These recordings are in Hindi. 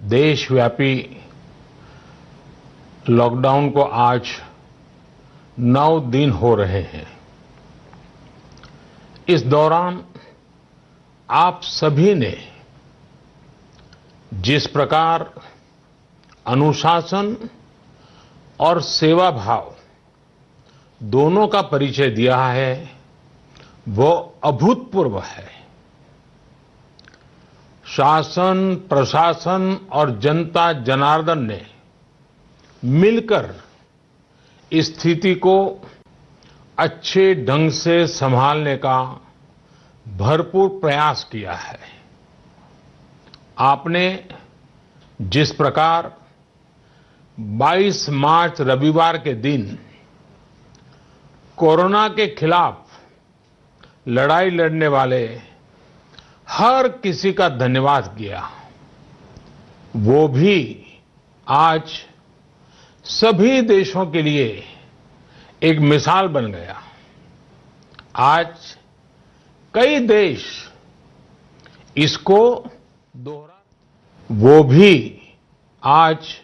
देशव्यापी लॉकडाउन को आज 9 दिन हो रहे हैं। इस दौरान आप सभी ने जिस प्रकार अनुशासन और सेवा भाव दोनों का परिचय दिया है, वो अभूतपूर्व है। शासन, प्रशासन और जनता जनार्दन ने मिलकर इस स्थिति को अच्छे ढंग से संभालने का भरपूर प्रयास किया है। आपने जिस प्रकार 22 मार्च रविवार के दिन कोरोना के खिलाफ लड़ाई लड़ने वाले हर किसी का धन्यवाद किया, वो भी आज सभी देशों के लिए एक मिसाल बन गया। आज कई देश इसको वो भी आज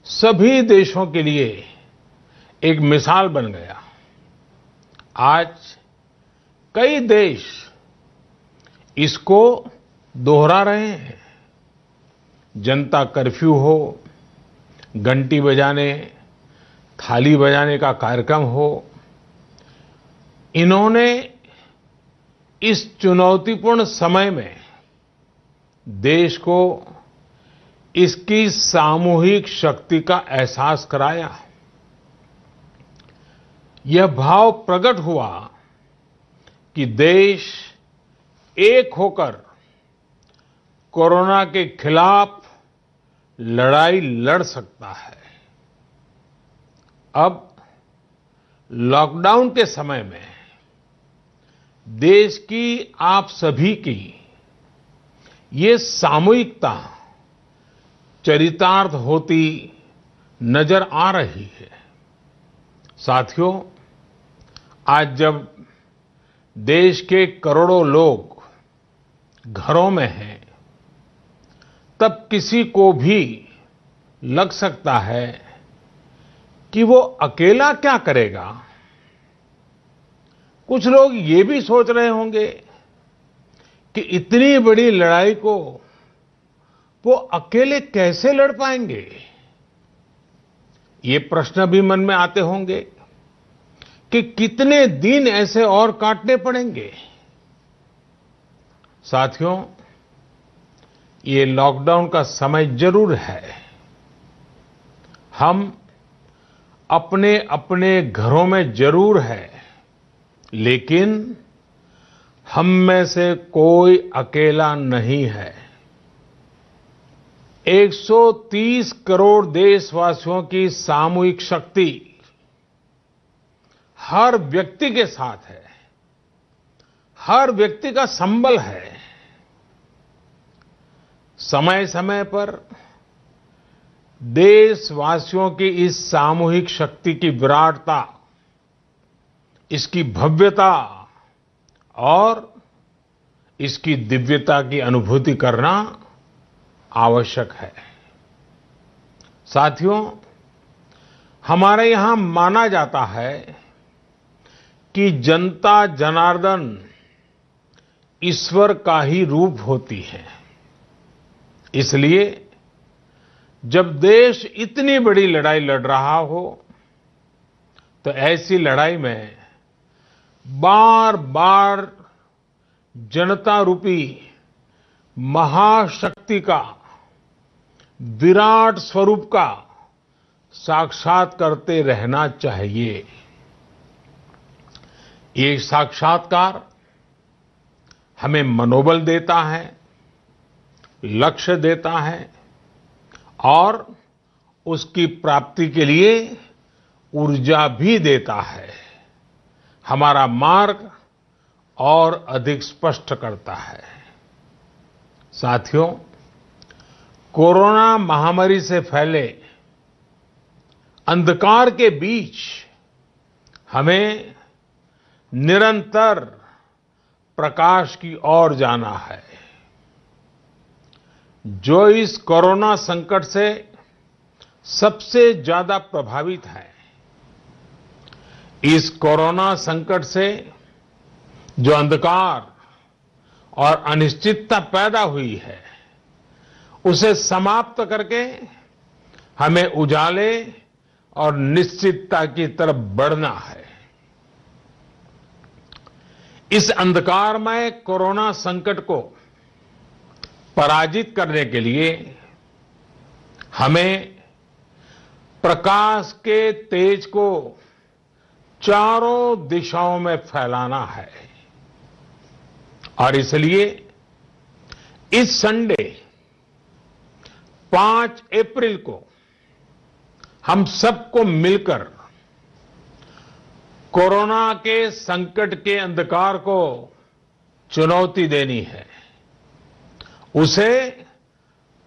सभी देशों के लिए एक मिसाल बन गया। आज कई देश इसको दोहरा रहे हैं। जनता कर्फ्यू हो, घंटी बजाने, थाली बजाने का कार्यक्रम हो, इन्होंने इस चुनौतीपूर्ण समय में देश को इसकी सामूहिक शक्ति का एहसास कराया। यह भाव प्रकट हुआ कि देश एक होकर कोरोना के खिलाफ लड़ाई लड़ सकता है। अब लॉकडाउन के समय में देश की आप सभी की ये सामूहिकता चरितार्थ होती नजर आ रही है। साथियों, आज जब देश के करोड़ों लोग घरों में हैं, तब किसी को भी लग सकता है कि वो अकेला क्या करेगा। कुछ लोग ये भी सोच रहे होंगे कि इतनी बड़ी लड़ाई को वो अकेले कैसे लड़ पाएंगे। ये प्रश्न भी मन में आते होंगे कि कितने दिन ऐसे और काटने पड़ेंगे। साथियों, ये लॉकडाउन का समय जरूर है। हम अपने अपने घरों में जरूर है, लेकिन हम में से कोई अकेला नहीं है। 130 करोड़ देशवासियों की सामूहिक शक्ति हर व्यक्ति के साथ है, हर व्यक्ति का संबल है। समय समय पर देशवासियों की इस सामूहिक शक्ति की विराटता, इसकी भव्यता और इसकी दिव्यता की अनुभूति करना आवश्यक है। साथियों, हमारे यहां माना जाता है कि जनता जनार्दन ईश्वर का ही रूप होती है। इसलिए जब देश इतनी बड़ी लड़ाई लड़ रहा हो, तो ऐसी लड़ाई में बार बार जनता रूपी महाशक्ति का, विराट स्वरूप का साक्षात करते रहना चाहिए। ये साक्षात्कार हमें मनोबल देता है, लक्ष्य देता है और उसकी प्राप्ति के लिए ऊर्जा भी देता है। हमारा मार्ग और अधिक स्पष्ट करता है। साथियों, कोरोना महामारी से फैले अंधकार के बीच हमें निरंतर प्रकाश की ओर जाना है। जो इस कोरोना संकट से सबसे ज्यादा प्रभावित है, इस कोरोना संकट से जो अंधकार और अनिश्चितता पैदा हुई है, उसे समाप्त करके हमें उजाले और निश्चितता की तरफ बढ़ना है। इस अंधकारमय कोरोना संकट को पराजित करने के लिए हमें प्रकाश के तेज को चारों दिशाओं में फैलाना है और इसलिए इस संडे 5 अप्रैल को हम सबको मिलकर कोरोना के संकट के अंधकार को चुनौती देनी है, उसे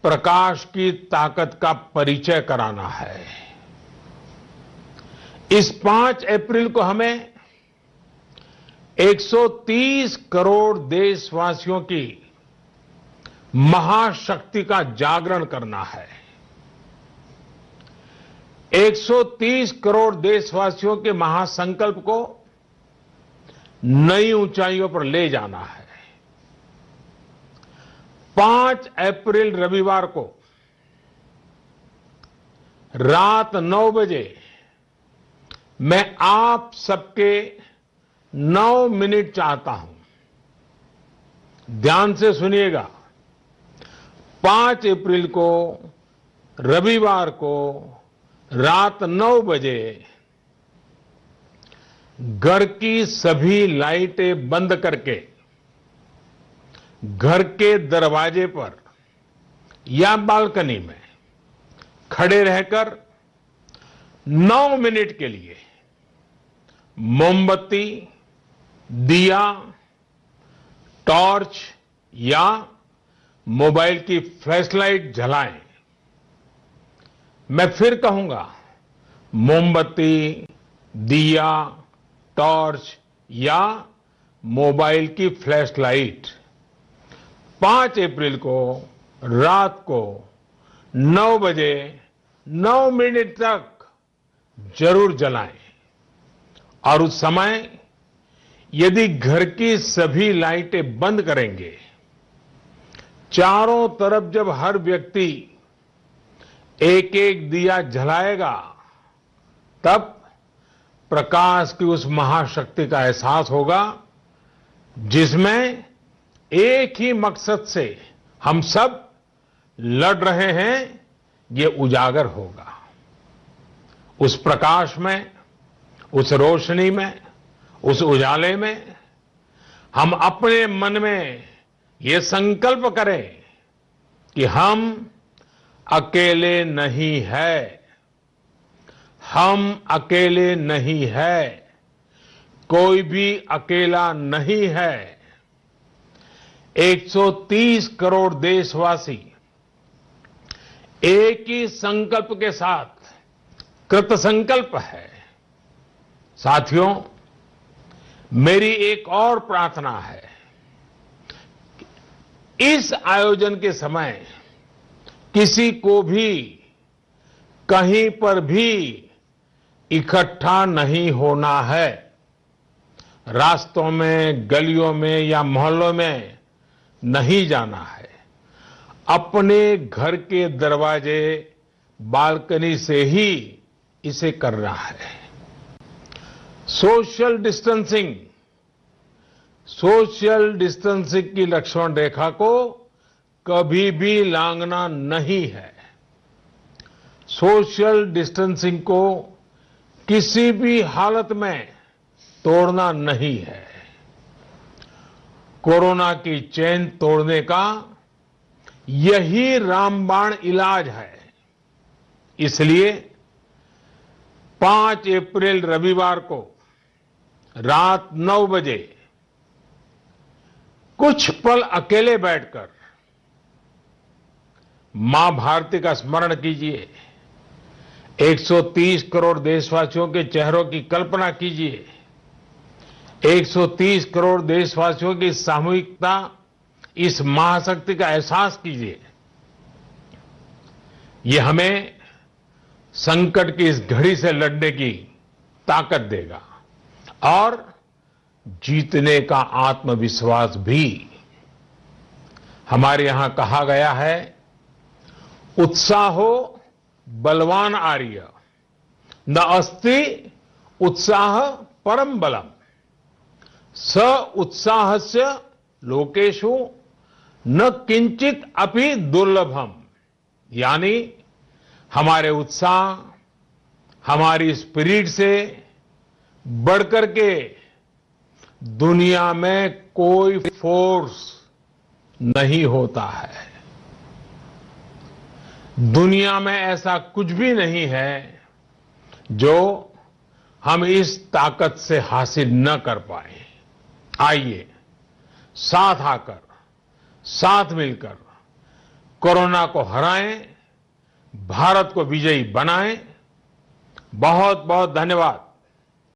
प्रकाश की ताकत का परिचय कराना है। इस 5 अप्रैल को हमें 130 करोड़ देशवासियों की महाशक्ति का जागरण करना है। 130 करोड़ देशवासियों के महासंकल्प को नई ऊंचाइयों पर ले जाना है। 5 अप्रैल रविवार को रात 9 बजे मैं आप सबके 9 मिनट चाहता हूं। ध्यान से सुनिएगा। 5 अप्रैल को रविवार को रात 9 बजे घर की सभी लाइटें बंद करके घर के दरवाजे पर या बालकनी में खड़े रहकर 9 मिनट के लिए मोमबत्ती, दिया, टॉर्च या मोबाइल की फ्लैशलाइट जलाएं। मैं फिर कहूंगा, मोमबत्ती, दिया, टॉर्च या मोबाइल की फ्लैशलाइट 5 अप्रैल को रात को 9 बजे 9 मिनट तक जरूर जलाएं और उस समय यदि घर की सभी लाइटें बंद करेंगे, चारों तरफ जब हर व्यक्ति एक एक दिया जलाएगा, तब प्रकाश की उस महाशक्ति का एहसास होगा जिसमें एक ही मकसद से हम सब लड़ रहे हैं, ये उजागर होगा। उस प्रकाश में, उस रोशनी में, उस उजाले में हम अपने मन में ये संकल्प करें कि हम अकेले नहीं हैं, हम अकेले नहीं हैं, कोई भी अकेला नहीं है। 130 करोड़ देशवासी एक ही संकल्प के साथ कृत संकल्प है। साथियों, मेरी एक और प्रार्थना है। इस आयोजन के समय किसी को भी कहीं पर भी इकट्ठा नहीं होना है। रास्तों में, गलियों में या मोहल्लों में नहीं जाना है। अपने घर के दरवाजे, बालकनी से ही इसे करना है। सोशल डिस्टेंसिंग की लक्ष्मण रेखा को कभी भी लांघना नहीं है। सोशल डिस्टेंसिंग को किसी भी हालत में तोड़ना नहीं है। कोरोना की चेन तोड़ने का यही रामबाण इलाज है। इसलिए 5 अप्रैल रविवार को रात 9 बजे कुछ पल अकेले बैठकर मां भारती का स्मरण कीजिए। 130 करोड़ देशवासियों के चेहरों की कल्पना कीजिए। 130 करोड़ देशवासियों की सामूहिकता, इस महाशक्ति का एहसास कीजिए ये हमें संकट की इस घड़ी से लड़ने की ताकत देगा और जीतने का आत्मविश्वास भी। हमारे यहां कहा गया है, उत्साहो बलवान आर्य, न अस्ति उत्साह परम बलम, स उत्साहस्य लोकेषु न किंचित अपि दुर्लभम। यानी हमारे उत्साह, हमारी स्पिरिट से बढ़कर के दुनिया में कोई फोर्स नहीं होता है। दुनिया में ऐसा कुछ भी नहीं है जो हम इस ताकत से हासिल न कर पाए। आइए साथ आकर, साथ मिलकर कोरोना को हराएं, भारत को विजयी बनाएं। बहुत बहुत धन्यवाद।